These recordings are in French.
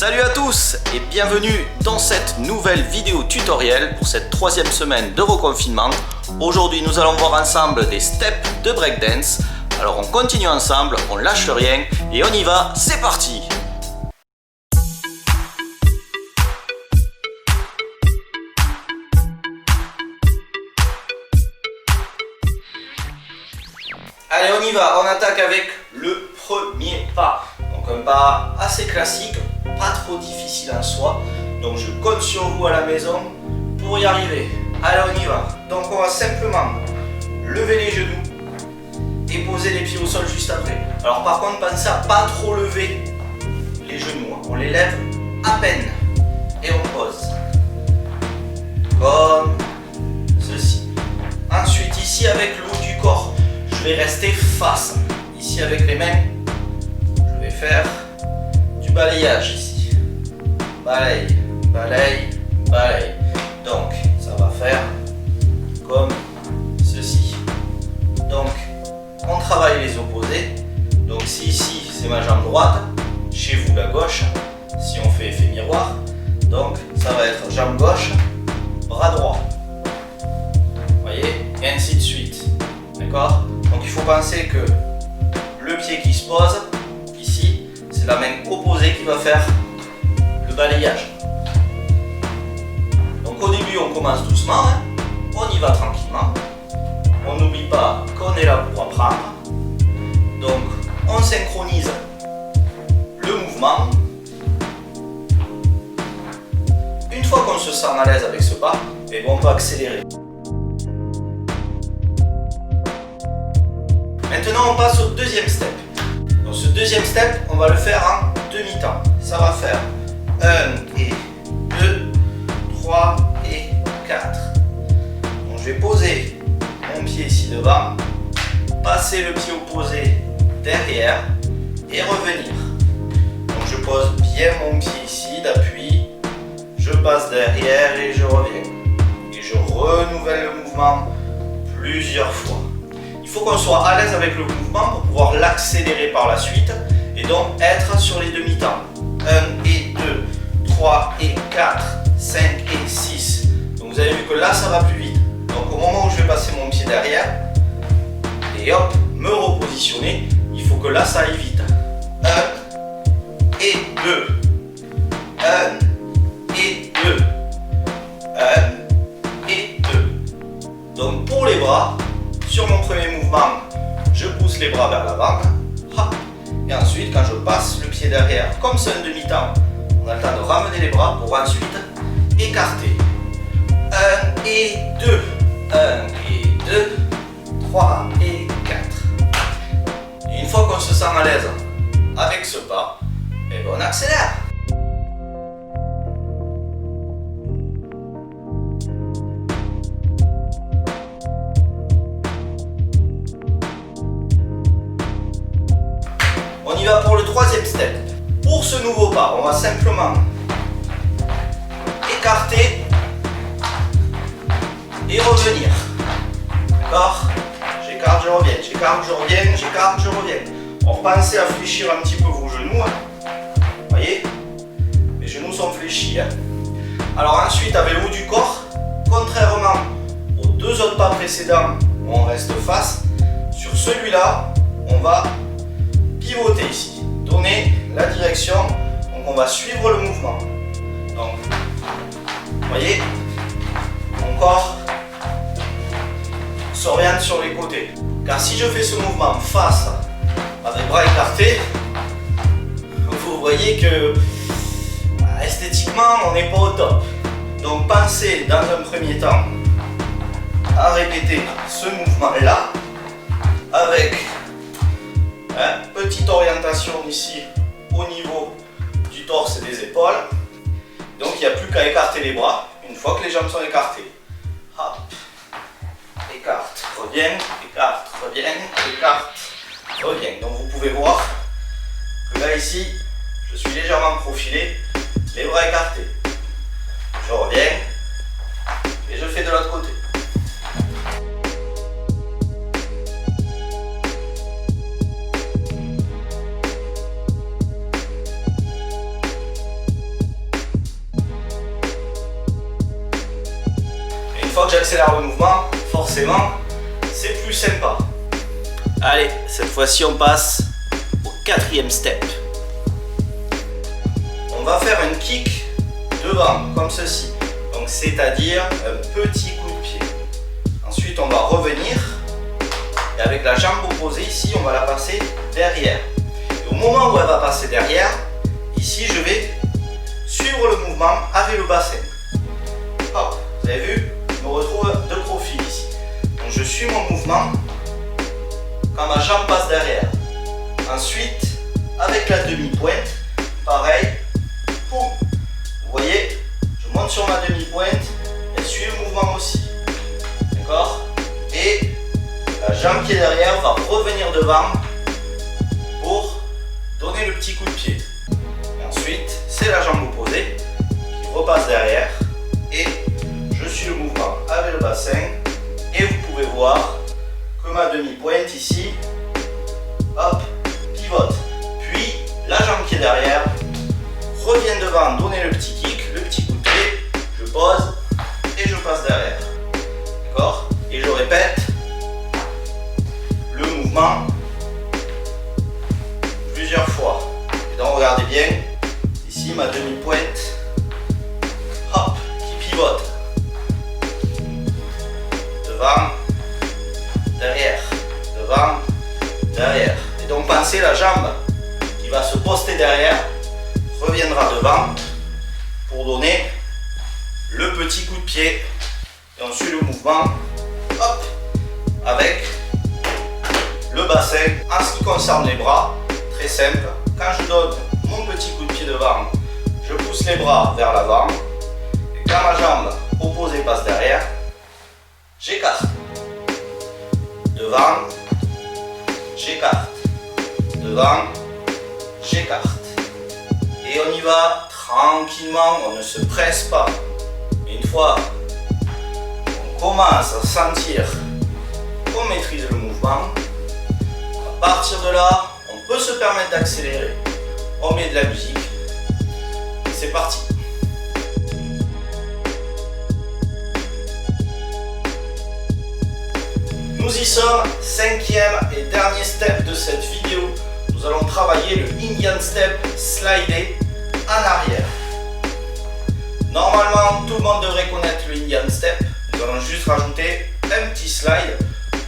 Salut à tous et bienvenue dans cette nouvelle vidéo tutoriel pour cette troisième semaine de reconfinement. Aujourd'hui nous allons voir ensemble des steps de breakdance. Alors on continue ensemble, on lâche rien et on y va, c'est parti! Allez on y va, on attaque avec le premier pas. Donc un pas assez classique, pas trop difficile en soi. Donc je compte sur vous à la maison pour y arriver. Allez on y va. Donc on va simplement lever les genoux et poser les pieds au sol juste après. Alors par contre pensez à pas trop lever les genoux, on les lève à peine et on pose. Comme ceci. Ensuite ici avec le haut du corps, je vais rester face. Ici avec les mains, je vais faire du balayage ici. Balaye, balaye, balaye. Donc ça va faire comme ceci. Donc on travaille les opposés. Donc si ici c'est ma jambe droite, chez vous la gauche, si on fait effet miroir, donc ça va être jambe gauche, bras droit. Vous voyez, et ainsi de suite. D'accord? Donc il faut penser que le pied qui se pose, ici, c'est la main opposée qui va faire le balayage. Donc au début on commence doucement, hein. On y va tranquillement. On n'oublie pas qu'on est là pour apprendre. Donc on synchronise le mouvement. Une fois qu'on se sent à l'aise avec ce pas, et bon, on peut accélérer. Maintenant on passe au deuxième step. Dans ce deuxième step, on va le faire en demi-temps. Ça va faire 1 et 2, 3 et 4. Donc je vais poser mon pied ici devant, passer le pied opposé derrière et revenir. Donc je pose bien mon pied ici d'appui, je passe derrière et je reviens. Et je renouvelle le mouvement plusieurs fois. Il faut qu'on soit à l'aise avec le mouvement pour pouvoir l'accélérer par la suite et donc être sur les demi-temps. 1 et 2, 3 et 4, 5 et 6. Donc vous avez vu que là ça va plus vite. Donc au moment où je vais passer mon pied derrière et hop, me repositionner, il faut que là ça aille vite. 1 et 2. 1 et 2. 1 et 2. Donc pour les bras, sur mon premier mouvement, je pousse les bras vers l'avant. Et ensuite, quand je passe le pied derrière, comme c'est un demi-temps, on a le temps de ramener les bras pour ensuite écarter. 1 et 2. 1 et 2. 3 et 4. Et une fois qu'on se sent à l'aise avec ce pas, et ben on accélère. On y va pour le troisième step. Pour ce nouveau pas, on va simplement écarter et revenir. D'accord? J'écarte, je reviens, j'écarte, je reviens, j'écarte, je reviens. Alors pensez à fléchir un petit peu vos genoux. Vous voyez? Les genoux sont fléchis. Alors ensuite, avec le haut du corps, contrairement aux deux autres pas précédents où on reste face, sur celui-là, on va pivoter ici, donner la direction, donc on va suivre le mouvement. Donc, vous voyez, mon corps s'oriente sur les côtés. Car si je fais ce mouvement face avec bras écartés, vous voyez que esthétiquement on n'est pas au top. Donc pensez dans un premier temps à répéter ce mouvement-là avec petite orientation ici au niveau du torse et des épaules. Donc il n'y a plus qu'à écarter les bras une fois que les jambes sont écartées. Hop. Écarte, reviens, écarte, reviens, écarte, reviens. Donc vous pouvez voir que là ici, je suis légèrement profilé, les bras écartés. Je reviens et je fais de l'autre côté. accélère le mouvement, forcément, c'est plus sympa. Allez, cette fois-ci, on passe au 4e step. On va faire une kick devant, comme ceci. Donc, c'est-à-dire un petit coup de pied. Ensuite, on va revenir. Et avec la jambe opposée, ici, on va la passer derrière. Et au moment où elle va passer derrière, ici, je vais suivre le mouvement avec le bassin. Hop, vous avez vu? Je me retrouve de profil ici. Donc, je suis mon mouvement quand ma jambe passe derrière. Ensuite, avec la demi-pointe, pareil, poum. Vous voyez, je monte sur ma demi-pointe, elle suit le mouvement aussi. D'accord? Et la jambe qui est derrière va revenir devant pour donner le petit coup de pied. Et ensuite, c'est la jambe opposée qui repasse derrière et je suis le mouvement avec le bassin. Et vous pouvez voir que ma demi-pointe ici, hop, pivote. Puis la jambe qui est derrière revient devant, donner le petit kick, le petit coup de pied, je pose et je passe derrière. D'accord? Et je répète le mouvement plusieurs fois. Et donc regardez bien, ici ma demi-pointe, hop, qui pivote. Devant, derrière, devant, derrière. Et donc pensez la jambe qui va se poster derrière reviendra devant pour donner le petit coup de pied. Et on suit le mouvement, hop, avec le bassin. En ce qui concerne les bras, très simple, quand je donne mon petit coup de pied devant, je pousse les bras vers l'avant. Et quand ma jambe opposée passe derrière, j'écarte. Devant, j'écarte. Devant, j'écarte. Et on y va tranquillement, on ne se presse pas. Et une fois qu'on commence à sentir qu'on maîtrise le mouvement, à partir de là, on peut se permettre d'accélérer. On met de la musique. Et c'est parti. Nous y sommes, 5e et dernier step de cette vidéo. Nous allons travailler le Indian Step slidé en arrière. Normalement, tout le monde devrait connaître le Indian Step. Nous allons juste rajouter un petit slide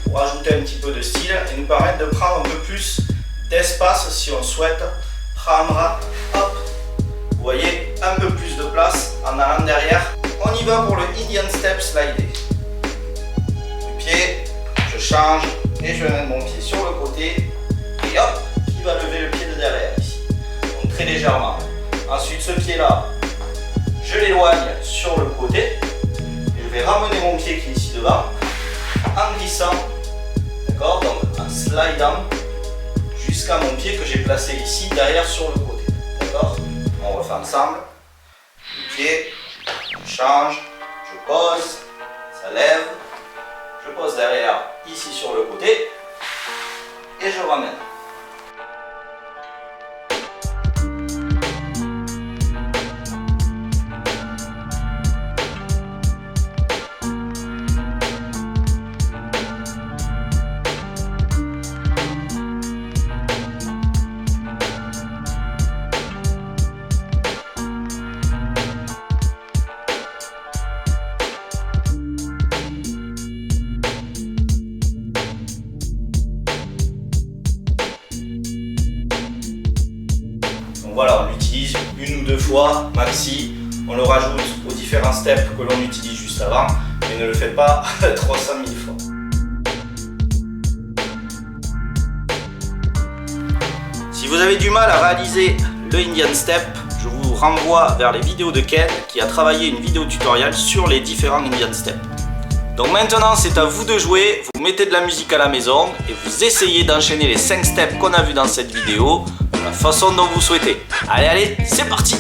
pour ajouter un petit peu de style et nous permettre de prendre un peu plus d'espace si on souhaite prendre, hop, vous voyez, un peu plus de place en allant derrière. On y va pour le Indian Step slidé. Le pied, je change et je vais mettre mon pied sur le côté et hop, qui va lever le pied de derrière ici. Donc très légèrement. Ensuite ce pied là, je l'éloigne sur le côté et je vais ramener mon pied qui est ici devant en glissant, d'accord, donc en slidant jusqu'à mon pied que j'ai placé ici derrière sur le côté, d'accord. On refait ensemble. Le pied, je change, je pose, ça lève, je pose derrière ici sur le côté et je ramène. Voilà, on l'utilise une ou deux fois, maxi. On le rajoute aux différents steps que l'on utilise juste avant, mais ne le faites pas 300 000 fois. Si vous avez du mal à réaliser le Indian Step, je vous renvoie vers les vidéos de Ken qui a travaillé une vidéo tutoriel sur les différents Indian Steps. Donc maintenant c'est à vous de jouer, vous mettez de la musique à la maison et vous essayez d'enchaîner les 5 steps qu'on a vus dans cette vidéo de la façon dont vous souhaitez. Allez, c'est parti!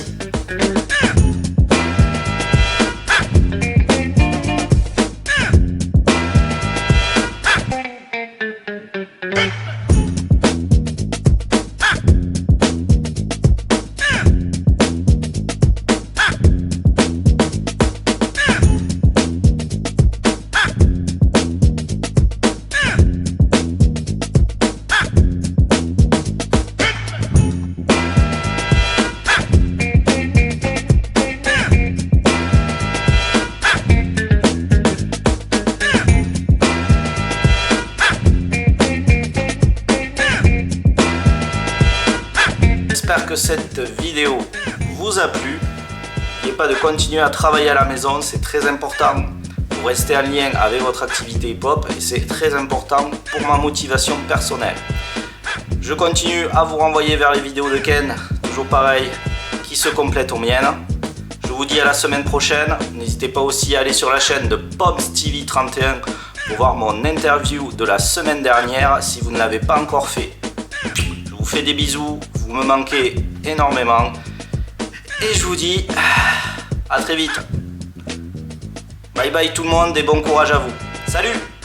j'espère que cette vidéo vous a plu. N'oubliez pas de continuer à travailler à la maison, c'est très important pour rester en lien avec votre activité hip-hop et c'est très important pour ma motivation personnelle. Je continue à vous renvoyer vers les vidéos de Ken, toujours pareil, qui se complètent aux miennes. Je vous dis à la semaine prochaine. N'hésitez pas aussi à aller sur la chaîne de PomsTV31 pour voir mon interview de la semaine dernière si vous ne l'avez pas encore fait. Je vous fais des bisous, vous me manquez énormément. Et je vous dis à très vite. Bye bye tout le monde et bon courage à vous. Salut!